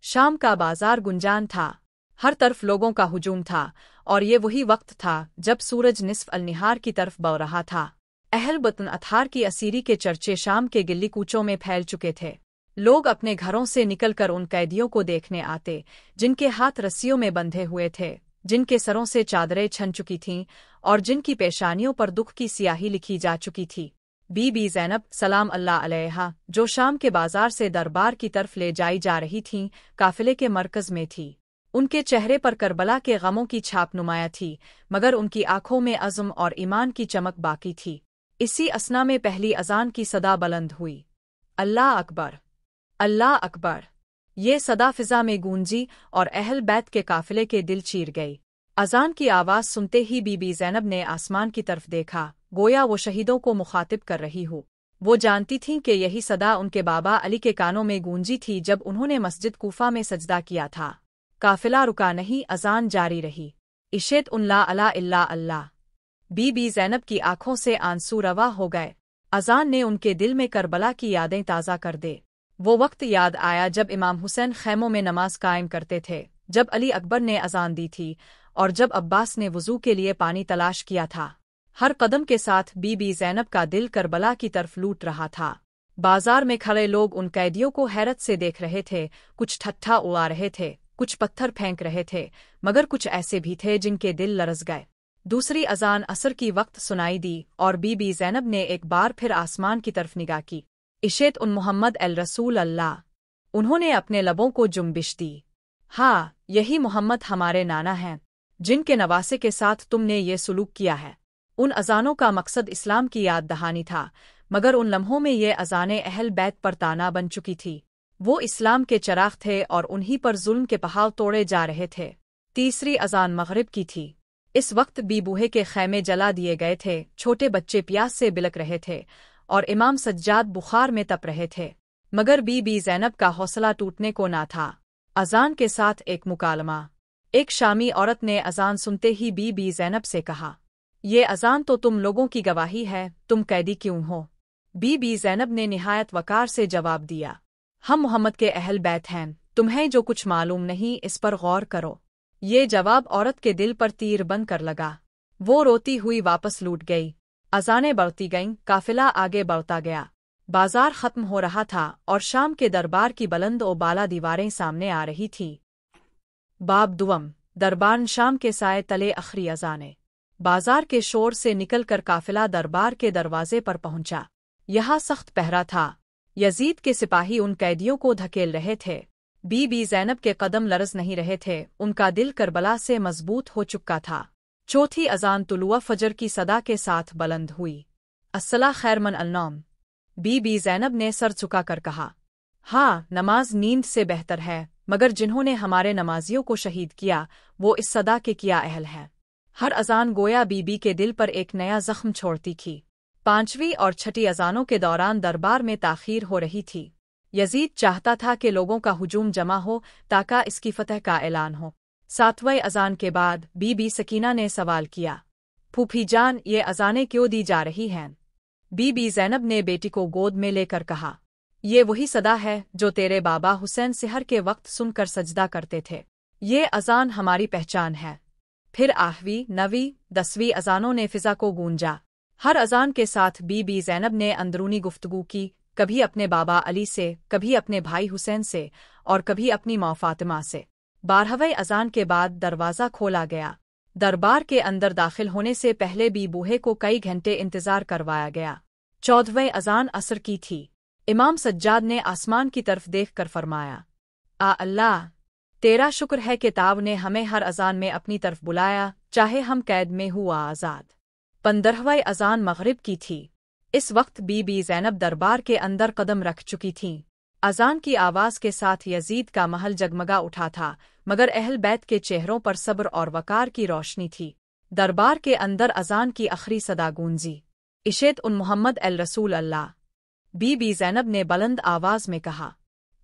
शाम का बाजार गुंजान था, हर तरफ लोगों का हुजूम था, और ये वही वक्त था जब सूरज निस्फ अल-निहार की तरफ बढ़ रहा था। अहल बतन अथार की असीरी के चर्चे शाम के गिल्ली कूचों में फैल चुके थे। लोग अपने घरों से निकलकर उन कैदियों को देखने आते, जिनके हाथ रस्सियों में बंधे हुए थे, जिनके सरों से चादरें छन चुकी थीं और जिनकी पेशानियों पर दुख की स्याही लिखी जा चुकी थी। बीबी ज़ैनब सलाम अल्लाह अलैहा, जो शाम के बाजार से दरबार की तरफ ले जाई जा रही थीं, काफिले के मरकज में थी। उनके चेहरे पर करबला के गमों की छाप नुमाया थी, मगर उनकी आंखों में अज़्म और ईमान की चमक बाकी थी। इसी असना में पहली अजान की सदा बुलंद हुई, अल्लाह अकबर, अल्लाह अकबर। ये सदा फिजा में गूंजी और अहल बैत के काफिले के दिल चीर गई। अजान की आवाज़ सुनते ही बीबी ज़ैनब ने आसमान की तरफ देखा, गोया वो शहीदों को मुखातिब कर रही हो। वो जानती थीं कि यही सदा उनके बाबा अली के कानों में गूंजी थी जब उन्होंने मस्जिद कूफा में सजदा किया था। काफिला रुका नहीं, अजान जारी रही, इशेत उन्ला अला इल्ला अल्लाह। बीबी ज़ैनब की आंखों से आंसू रवा हो गए। अजान ने उनके दिल में करबला की यादें ताज़ा कर दे। वो वक्त याद आया जब इमाम हुसैन खैमों में नमाज कायम करते थे, जब अली अकबर ने अजान दी थी और जब अब्बास ने वुज़ू के लिए पानी तलाश किया था। हर कदम के साथ बीबी ज़ैनब का दिल करबला की तरफ लूट रहा था। बाजार में खड़े लोग उन कैदियों को हैरत से देख रहे थे, कुछ ठट्ठा उड़ा रहे थे, कुछ पत्थर फेंक रहे थे, मगर कुछ ऐसे भी थे जिनके दिल लरज़ गए। दूसरी अजान असर की वक्त सुनाई दी और बीबी ज़ैनब ने एक बार फिर आसमान की तरफ निगाह की। इशेत उन मोहम्मद अल रसूल अल्लाह। उन्होंने अपने लबों को जुम्बिश दी। हाँ, यही मोहम्मद हमारे नाना हैं, जिनके नवासे के साथ तुमने ये सुलूक किया है। उन अजानों का मकसद इस्लाम की याद दहानी था, मगर उन लम्हों में ये अजानें अहल बैत पर ताना बन चुकी थी। वो इस्लाम के चराग थे और उन्हीं पर जुल्म के पहाड़ तोड़े जा रहे थे। तीसरी अजान मगरिब की थी। इस वक्त भी बूहे के खैमे जला दिए गए थे, छोटे बच्चे प्यास से बिलक रहे थे और इमाम सज्जाद बुखार में तप रहे थे, मगर बीबी ज़ैनब का हौसला टूटने को ना था। अजान के साथ एक मुकालमा। एक शामी औरत ने अजान सुनते ही बीबी ज़ैनब से कहा, ये अजान तो तुम लोगों की गवाही है, तुम कैदी क्यों हो? बीबी ज़ैनब ने निहायत वकार से जवाब दिया, हम मोहम्मद के अहल बैत हैं, तुम्हें जो कुछ मालूम नहीं इस पर गौर करो। ये जवाब औरत के दिल पर तीर बन कर लगा। वो रोती हुई वापस लौट गई। अजानें बढ़ती गईं, काफिला आगे बढ़ता गया। बाजार खत्म हो रहा था और शाम के दरबार की बुलंद और बाला दीवारें सामने आ रही थी। बाब दुअम, दरबार शाम के साए तले आखिरी अजानें। बाजार के शोर से निकलकर काफिला दरबार के दरवाजे पर पहुंचा। यहाँ सख्त पहरा था। यजीद के सिपाही उन कैदियों को धकेल रहे थे। बीबी ज़ैनब के कदम लरज़ नहीं रहे थे, उनका दिल करबला से मजबूत हो चुका था। चौथी अजान तुलुआ फजर की सदा के साथ बुलंद हुई। अस्सला खैर मन अलनौम। बीबी ज़ैनब ने सर झुकाकर कहा, हाँ, नमाज नींद से बेहतर है, मगर जिन्होंने हमारे नमाजियों को शहीद किया वो इस सदा के किया अहल है। हर अजान गोया बीबी के दिल पर एक नया जख्म छोड़ती थी। पांचवी और छठी अजानों के दौरान दरबार में ताख़ीर हो रही थी। यजीद चाहता था कि लोगों का हुजूम जमा हो ताकि इसकी फतह का ऐलान हो। सातवें अजान के बाद बीबी सकीना ने सवाल किया, फूफी जान, ये अजानें क्यों दी जा रही हैं? बीबी ज़ैनब ने बेटी को गोद में लेकर कहा, ये वही सदा है जो तेरे बाबा हुसैन सिहर के वक्त सुनकर सजदा करते थे। ये अजान हमारी पहचान है। फिर 8वीं, 9वीं, 10वीं अजानों ने फिजा को गूंजा। हर अजान के साथ बीबी ज़ैनब ने अंदरूनी गुफ्तगू की, कभी अपने बाबा अली से, कभी अपने भाई हुसैन से और कभी अपनी माँ फातिमा से। 12वें अजान के बाद दरवाज़ा खोला गया। दरबार के अंदर दाखिल होने से पहले भी बूहे को कई घंटे इंतजार करवाया गया। 14वें अजान असर की थी। इमाम सज्जाद ने आसमान की तरफ देखकर फरमाया, आ अल्लाह, तेरा शुक्र है कि ताव ने हमें हर अजान में अपनी तरफ बुलाया, चाहे हम कैद में हुआ आज़ाद। 15वें अजान मगरिब की थी। इस वक्त बीबी ज़ैनब दरबार के अंदर कदम रख चुकी थीं। अजान की आवाज़ के साथ यजीद का महल जगमगा उठा था, मगर अहल बैत के चेहरों पर सब्र और वकार की रोशनी थी। दरबार के अंदर अजान की आखिरी सदा गूंजी, इशेत उन मोहम्मद अल रसूल अल्लाह। बीबी ज़ैनब ने बुलंद आवाज़ में कहा,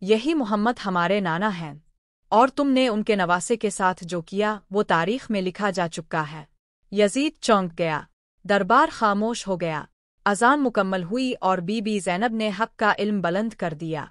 यही मोहम्मद हमारे नाना हैं, और तुमने उनके नवासे के साथ जो किया वो तारीख में लिखा जा चुका है। यजीद चौंक गया। दरबार खामोश हो गया। अजान मुकम्मल हुई और बीबी ज़ैनब ने हक़ का इल्म बुलंद कर दिया।